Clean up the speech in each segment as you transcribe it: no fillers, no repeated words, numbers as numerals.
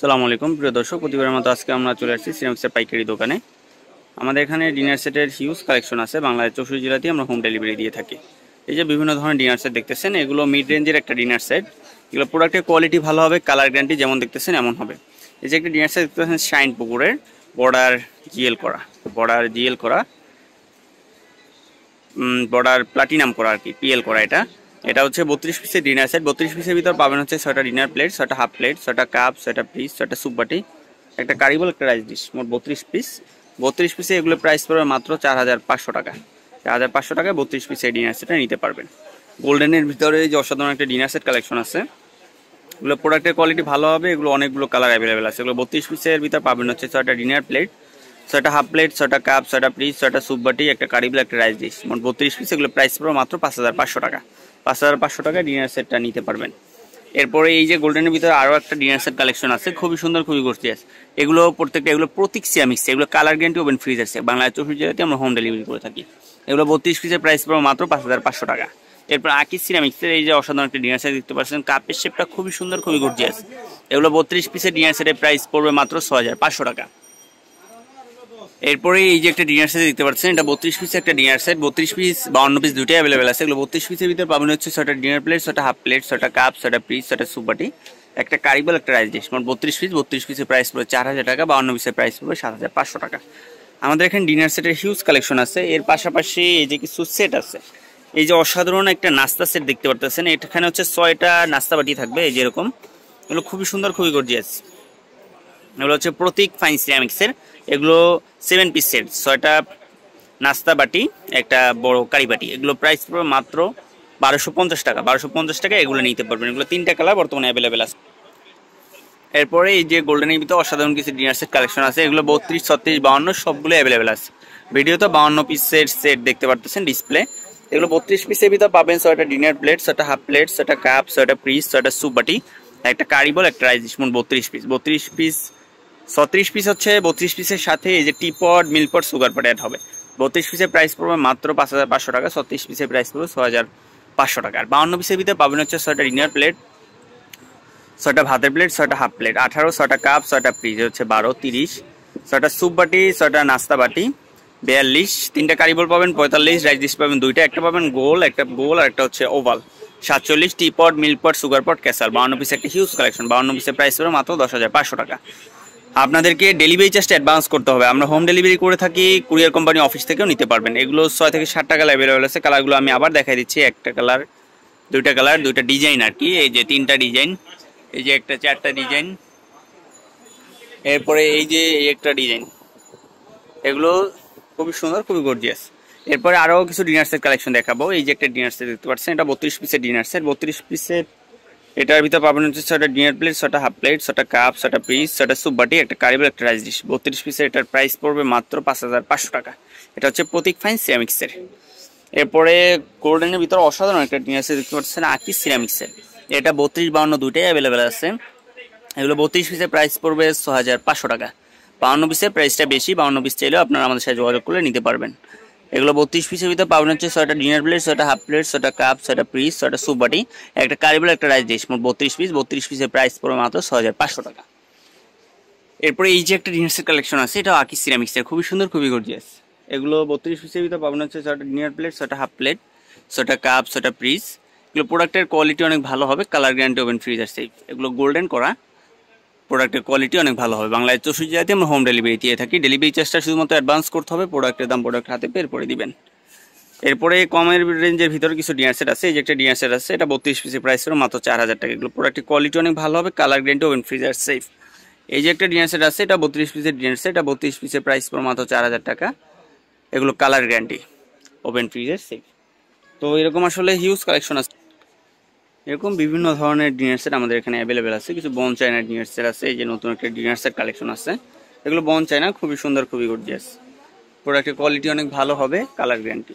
আসসালামু আলাইকুম প্রিয় দর্শক, প্রতিবারের মতো আজকে আমরা চলে আসছি সিরামিক্সের পাইকারি দোকানে। আমাদের এখানে ডিনার সেটের হিউজ কালেকশন আছে। বাংলাদেশ 64 জেলাতেই আমরা হোম ডেলিভারি দিয়ে থাকি। এই যে বিভিন্ন ধরনের ডিনার সেট দেখতেছেন, এগুলো মিড রেঞ্জের একটা ডিনার সেট। এগুলো প্রোডাক্টের কোয়ালিটি ভালো হবে, কালার গ্যারান্টি যেমন দেখতেছেন এমন হবে। এই যে একটা ডিনার সেট দেখতেছেন শাইন পুকুরের, বর্ডার জিএল করা, বর্ডার প্লাটিনাম করা আর কি, পিএল করা। এটা হচ্ছে 32 পিসের ডিনার সেট। 32 পিসের ভিতর পাবেন হচ্ছে 6টা ডিনার প্লেট, 6টা হাফ প্লেট, 6টা কাপ, 6টা পিস, 6টা সুপ বাটি, একটা কারিবল, একটা রাইস ডিশ। মোট 32 পিস। 32 পিসে এগুলো প্রাইস পড়বে মাত্র 4500 টাকা। 4500 টাকায় 32 পিসের ডিনার সেটটা নিতে পারবেন। গোল্ডেনের ভিতরে যে অসাধারণ একটা ডিনার সেট কালেকশন আছে, এগুলো প্রোডাক্টের কোয়ালিটি ভালো হবে। এগুলো অনেকগুলো কালার অ্যাভেলেবেল আছে। এগুলো 32 পিসের ভিতর পাবেন হচ্ছে 6টা ডিনার প্লেট, 6টা হাফ প্লেট, 6টা কাপ, 6টা পিস, 6টা সুপ বাটি, একটা কারিবল, একটা রাইস ডিশ। মোট 32 পিস। এগুলো প্রাইস পড়বে মাত্র 5500 টাকা। 5500 টাকায় ডিনার সেটটা নিতে পারবেন। এরপরে এই যে গোল্ডেনের ভিতরে আরও একটা ডিনার সেট কালেকশন আছে, খুবই সুন্দর, খুবই গর্জিয়াস। এগুলো প্রত্যেকটা এগুলো প্রতীক সিরামিক্স। এগুলো কালার গ্যারান্টি ওভেন ফ্রিজ আছে। বাংলাদেশ 64 জেলাতে আমরা হোম ডেলিভারি করে থাকি। এগুলো 32 পিসের প্রাইস পড়বে মাত্র 5500 টাকা। এরপর আকিস সিরামিক্সের এই যে অসাধারণ একটা ডিনার সেট দেখতে পাচ্ছেন, কাপের শেপটা খুবই সুন্দর, খুবই গর্জিয়াস। এগুলো 32 পিসের ডিনার সেটের প্রাইস পড়বে মাত্র 6500 টাকা। এরপরে এই যে একটা ডিনার সেট দেখতে পাচ্ছেন, এটা 32 পিসের একটা ডিনার সেট। 32 পিস 52 পিস দুটোই অ্যাভেলেবেল আছে। এগুলো 32 পিসের ভিতরে পাবেন হচ্ছে 6টা ডিনার প্লেট, 6টা হাফ প্লেট, 6টা কাপ, 6টা পিস, 6টা সুপ বাটি, একটা কারিবল, একটা রাইস ডিশ। মোট 32 পিস। 32 পিসের প্রাইস পড়বে 4000 টাকা। 52 পিসের প্রাইস পড়বে 7500 টাকা। আমাদের এখানে ডিনার সেটের হিউজ কালেকশন আছে। এর পাশাপাশি এই যে কিছু সেট আছে। এই যে অসাধারণ একটা নাস্তা সেট দেখতে পারতেছেন, এখানে হচ্ছে 6টা নাস্তা বাটি থাকবে এই যে এরকম। এগুলো খুবই সুন্দর, খুবই গর্জিয়াস। এগুলো হচ্ছে প্রতীক ফাইন সিরামিক্সের। এগুলো 7 পিস সেট, 6টা নাস্তা বাটি, একটা বড় কারি বাটি। এগুলো প্রাইস পড়বে মাত্র 1250 টাকা। 1250 টাকা এগুলো নিতে পারবেন। এগুলো 3টা কালার বর্তমানে অ্যাভেলেবেল আছে। এরপরে এই যে গোল্ডেনের ভিতরে অসাধারণ কিছু ডিনার সেট কালেকশন আছে। এগুলো 32, 36, 52 সবগুলো অ্যাভেলেবেল আছে। ভিডিওতে 52 পিসের সেট দেখতে পারতেছেন ডিসপ্লে। এগুলো 32 পিসের ভিতর পাবেন 6টা ডিনার প্লেট, 6টা হাফ প্লেট, 6টা কাপ, 6টা পিস, 6টা সুপ বাটি, একটা কারিবল, একটা রাইস ডিশ। মোট 32 পিস। 32 পিস 36 পিস হচ্ছে 32 পিসের সাথে এই যে টিপট, মিল্কপট, সুগার পট অ্যাড হবে। 32 পিসের প্রাইস পড়বে মাত্র 5500 টাকা। 36 পিসের প্রাইস পড়বে 6500 টাকা। আর 52 পিসের ভিতরে পাবেন হচ্ছে 6টা ডিনার প্লেট, 6টা ভাতের প্লেট, 6টা হাফ প্লেট, 18, 6টা কাপ, 6টা পিস হচ্ছে 12, 30, 6টা সুপ বাটি, 6টা নাস্তা বাটি 42, 3টা কারিবল পাবেন 45, রাইস ডিশ পাবেন 2টা, একটা পাবেন গোল, একটা গোল আর একটা হচ্ছে ওভাল 47, টিপট, মিল্কপট, সুগার পট, ক্যাসাল। 52 পিসের একটা হিউজ কালেকশন। 52 পিসের প্রাইস পড়বে মাত্র 10500 টাকা। আপনাদেরকে ডেলিভারি চার্জটা অ্যাডভান্স করতে হবে। আমরা হোম ডেলিভারি করে থাকি, কুরিয়ার কোম্পানি অফিস থেকেও নিতে পারবেন। এগুলো 6 থেকে 7টা কালার অ্যাভেলেবেল আছে। কালারগুলো আমি আবার দেখাই দিচ্ছি। একটা কালার, 2টা কালার, 2টা ডিজাইন আর কি। এই যে 3টা ডিজাইন, এই যে একটা 4টা ডিজাইন, এরপরে এই যে এই একটা ডিজাইন। এগুলো খুবই সুন্দর, খুবই গর্জিয়াস। এরপরে আরও কিছু ডিনার সেট কালেকশন দেখাবো। এই যে একটা ডিনার সেট দেখতে পাচ্ছেন, এটা 32 পিসের ডিনার সেট। 32 পিসের এটার ভিতরে পাবেন হচ্ছে 6টা ডিনার প্লেট, 6টা হাফ প্লেট, 6টা কাপ, 6টা পিস, 6টা সুপ বাটি, একটা কারিবল, একটা রাইস ডিশ। 32 পিসের এটার প্রাইস পড়বে মাত্র 5500 টাকা। এটা হচ্ছে প্রতীক ফাইন সিরামিক্সের। এরপরে গোল্ডেনের ভিতরে অসাধারণ একটা ডিনার সেট দেখতে পাচ্ছেন, আকিস সিরামিক্সের। এটা 32, 52 দুইটাই অ্যাভেলেবেল আছে। এগুলো 32 পিসের প্রাইস পড়বে 6500 টাকা। 52 পিসের প্রাইসটা বেশি। 52 পিস চাইলেও আপনারা আমাদের সাথে যোগাযোগ করে নিতে পারবেন। এগুলো 32 পিসের ভিতরে পাবেন হচ্ছে 6টা ডিনার প্লেট, 6টা হাফ প্লেট, 6টা কাপ, 6টা পিস, 6টা সুপ বাটি, একটা কারিবল, একটা রাইস ডিশ। মোট 32 পিস। 32 পিসের প্রাইস পড়বে মাত্র 6500 টাকা। এরপরে এই যে একটা ডিনার সেট কালেকশন আছে, এটা আকিস সিরামিক্সের, খুবই সুন্দর, খুবই গর্জিয়াস। এগুলো 32 পিসের ভিতরে পাবেন হচ্ছে 6টা ডিনার প্লেট, 6টা হাফ প্লেট, 6টা কাপ, 6টা পিস। এগুলো প্রোডাক্টের কোয়ালিটি অনেক ভালো হবে, colour guarantee oven freezer safe. এগুলো গোল্ডেন করা, প্রোডাক্টের কোয়ালিটি অনেক ভালো হবে। বাংলাদেশ 64 জেলাতে আমরা হোম ডেলিভারি দিয়ে থাকি। ডেলিভারি চার্জটা শুধুমাত্র অ্যাডভান্স করতে হবে। প্রোডাক্টের দাম প্রোডাক্ট হাতে পেয়ে এরপরে দিবেন। এরপরে কমের রেঞ্জের ভিতরে কিছু ডিনার সেট আছে। এই যে একটা ডিনার সেট আছে, এটা 32 পিসের প্রাইস হলো মাত্র 4000 টাকা। এগুলো প্রোডাক্টের কোয়ালিটি অনেক ভালো হবে, colour guarantee oven freezer safe. এই যে একটা ডিনার সেট আছে, এটা 32 পিসের ডিনার সেট। এটা 32 পিসের প্রাইস পড়ে মাত্র 4000 টাকা। এগুলো colour guarantee oven freezer safe. তো এরকম আসলে হিউজ কালেকশন আছে। এরকম বিভিন্ন ধরনের ডিনার সেট আমাদের এখানে অ্যাভেলেবেল আছে। কিছু বন চায়না ডিনার সেট আছে। এই যে নতুন একটা ডিনার সেট কালেকশন আছে। এগুলো বন চায়না, খুবই সুন্দর, খুবই গর্জিয়াস। প্রোডাক্টের কোয়ালিটি অনেক ভালো হবে, কালার গ্যারান্টি।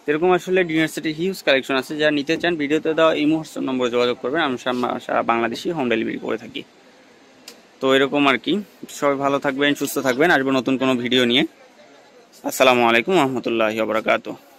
এরকম আসলে ডিনার সেটের হিউজ কালেকশন আছে। যারা নিতে চান ভিডিওতে দেওয়া এই হোয়াটসঅ্যাপ নম্বরে যোগাযোগ করবেন। আমি সারা বাংলাদেশি হোম ডেলিভারি করে থাকি। তো এরকম আর কি। সবাই ভালো থাকবেন, সুস্থ থাকবেন। আসবো নতুন কোনো ভিডিও নিয়ে। আসসালামু আলাইকুম ওয়া রাহমাতুল্লাহি ওয়া বারাকাতুহু।